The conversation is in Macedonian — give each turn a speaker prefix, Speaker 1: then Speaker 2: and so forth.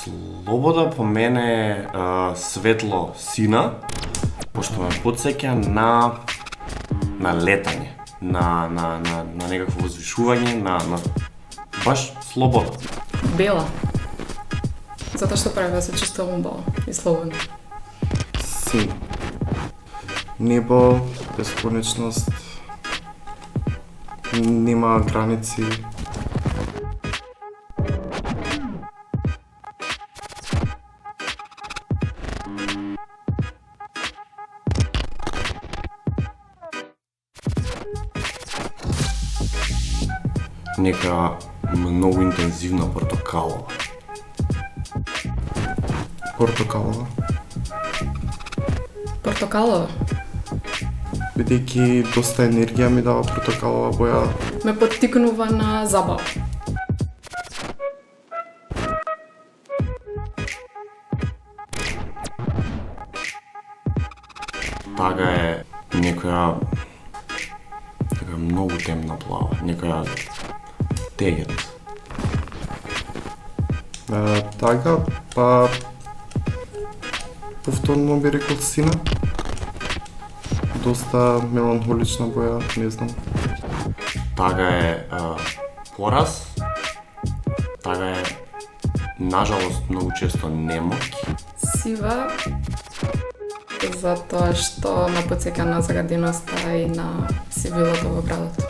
Speaker 1: Слобода по мене е светло сина, пошто ме потсеќа на летање, на некакво возвишување, на баш слобода.
Speaker 2: Бела. Затоа што прави да се чувствувам убаво и слободно.
Speaker 3: Син. Небо, бесконечност, нема граници.
Speaker 1: Нека многу интензивна портокалова.
Speaker 3: Портокалова.
Speaker 2: Портокалова
Speaker 3: Бидејќи доста енергија ми дава портокалова боја.
Speaker 2: ме поттикнува на забава.
Speaker 1: Тага е некоја многу темна плава, некоја тегет.
Speaker 3: Тага, па повторно би рекол сина. Доста меланхолична боја, не знам.
Speaker 1: Тага е пораз, тага е нажалост многу често немоќ.
Speaker 2: Сива, затоа што ме потсеќа на загаденоста и на сивилото во градот.